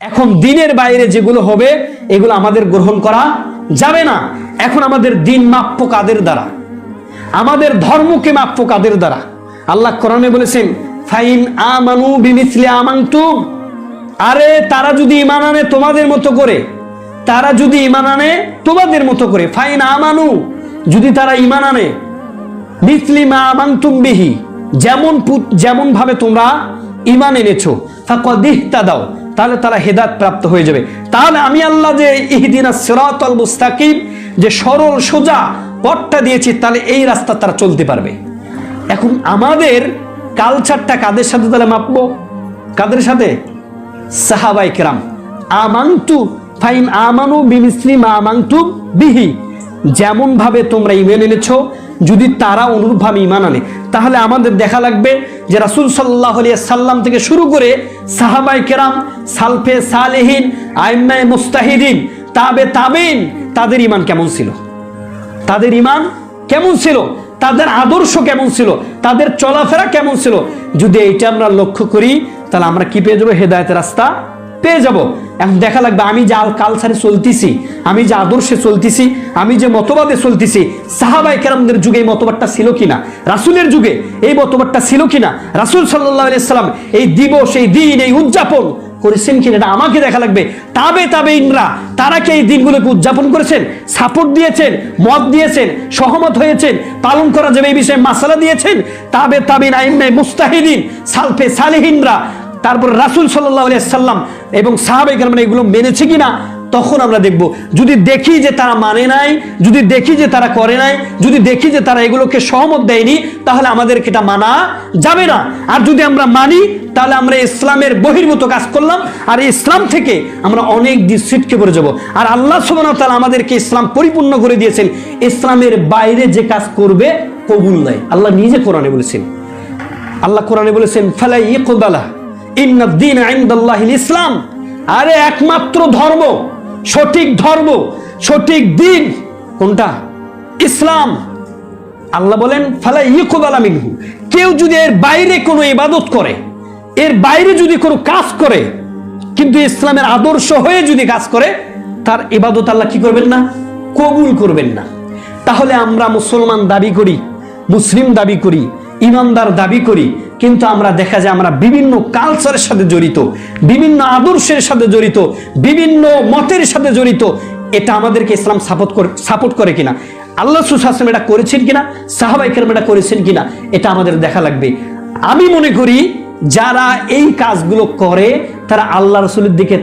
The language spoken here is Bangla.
এখন দিনের বাইরে যেগুলো হবে এগুলো আমাদের গ্রহণ করা যাবে না। এখন আমাদের দিন মাপ্য কাদের দ্বারা, আমাদের ধর্মকে মাপ্য কাদের দ্বারা? আল্লাহ কোরআনে বলেছেন ফাইন আমানু বিমিসলি আমানতুম, আরে তারা যদি ঈমান আনে তোমাদের মতো করে, তারা যদি ঈমান আনে তোমাদের মতো করে, ফাইন আমানু, যদি তারা ঈমান আনে মিসলি মা আমানতুম বিহি, যেমন ভাবে তোমরা ঈমান এনেছো, ফাকাদ ইহতাদাও, তাহলে তারা হেদায়েত প্রাপ্ত হয়ে যাবে। তাহলে আমি আল্লাহ যে ইহদিনাস সিরাতাল মুস্তাকিম, যে সরল সোজা পথটা দিয়েছি, তাহলে এই রাস্তা তারা চলতে পারবে। এখন আমাদের কালচারটা কাদের সাথে তাহলে মাপবো? কাদের সাথে? সাহাবায়ে কেরাম। আমানতু ফাইন আমানু বিমিসলি মা আমানতু বিহি, যেমন ভাবে তোমরা ঈমান এনেছো, যদি তারা অনুরূপভাবে ঈমান আনে, তাহলে আমাদের দেখা লাগবে যে রাসূল সাল্লাল্লাহু আলাইহি সাল্লাম থেকে শুরু করে সাহাবায়ে কেরাম, সালফে সালেহিন, আইম্মায়ে মুস্তাহিদিন, তাবে তাবিন, তাদের ঈমান কেমন ছিল, তাদের ঈমান কেমন ছিল, তাদের আদর্শ কেমন ছিল, তাদের চলাফেরা কেমন ছিল। যদি এইটা আমরা লক্ষ্য করি, তাহলে আমরা কি পেয়ে যাবো? হেদায়েতের রাস্তা পেয়ে যাব। এখন দেখা লাগবে আমি যে কালচারে চলতেছি, আমি যে আদর্শে চলতেছি, আমি যে মতবাদে চলতেছি, সাহাবায়ে কেরামদের যুগে এই মতবাদটা ছিল কিনা, রাসূলের যুগে এই মতবাদটা ছিল কিনা, রাসূল সাল্লাল্লাহু আলাইহি সাল্লাম এই দিবস, এই দিন, এই উদযাপন করেছেন কিনা, এটা আমাকে দেখা লাগবে। তাবেঈনরা তারা কি এই দিনগুলোকে উদযাপন করেছেন, সাপোর্ট দিয়েছেন, মত দিয়েছেন, সহমত হয়েছেন, পালন করা যাবে এই বিষয়ে মাসালা দিয়েছেন? তাবেঈন, আইম্মায়ে মুস্তাহিদিন, সালফে সালেহিনরা, তারপর রাসূল সাল্লাল্লাহু আলাইহি সাল্লাম এবং সাহাবায়ে কেরাম এগুলো মেনেছে কিনা, তখন আমরা দেখব। যদি দেখি যে তারা মানে নাই, যদি দেখি যে তারা করে নাই, যদি দেখি যে তারা এগুলোকে সহমত দেয়নি, তাহলে আমাদেরকে এটা মানা যাবে না। আর যদি আমরা মানি, তাহলে আমরা ইসলামের বহির্ভূত কাজ করলাম, আর ইসলাম থেকে আমরা অনেক দিন ছিটকে পড়ে যাব। আর আল্লাহ সুবহানাহু ওয়া তাআলা আমাদেরকে ইসলাম পরিপূর্ণ করে দিয়েছেন। ইসলামের বাইরে যে কাজ করবে কবুল নাই, আল্লাহ নিজে কোরআনে বলেছেন। আল্লাহ কোরআনে বলেছেন ফালা ইয়াকবালা ইন্নাদ দীন ইনদাল্লাহিল ইসলাম, আরে একমাত্র ধর্ম, সঠিক ধর্ম, সঠিক দিন কোনটা? ইসলাম। আল্লাহ বলেন ফালা ইয়াকবালা মিনহু, কেউ যদি এর বাইরে কোনো ইবাদত করে, এর বাইরে যদি কোনো কাজ করে, কিন্তু ইসলামের আদর্শ হয়ে যদি কাজ করে, তার ইবাদত আল্লাহ কি করবেন না? কবুল করবেন না। তাহলে আমরা মুসলমান দাবি করি, মুসলিম দাবি করি, ইমানদার দাবি করি, কিন্তু আমরা দেখা যায় আমরা বিভিন্ন কালচারের সাথে জড়িত, বিভিন্ন আদর্শের সাথে জড়িত, বিভিন্ন মতের সাথে জড়িত। এটা আমাদেরকে ইসলাম সাপোর্ট করে কিনা, আল্লাহ রাসূল সাল্লাল্লাহু আলাইহি ওয়াসাল্লাম এটা করেছেন কিনা, সাহাবায়ে কেরাম এটা করেছেন কিনা, এটা আমাদের দেখা লাগবে। আমি মনে করি যারা এই কাজগুলো করে তারা আল্লাহ রাসূলের দিকে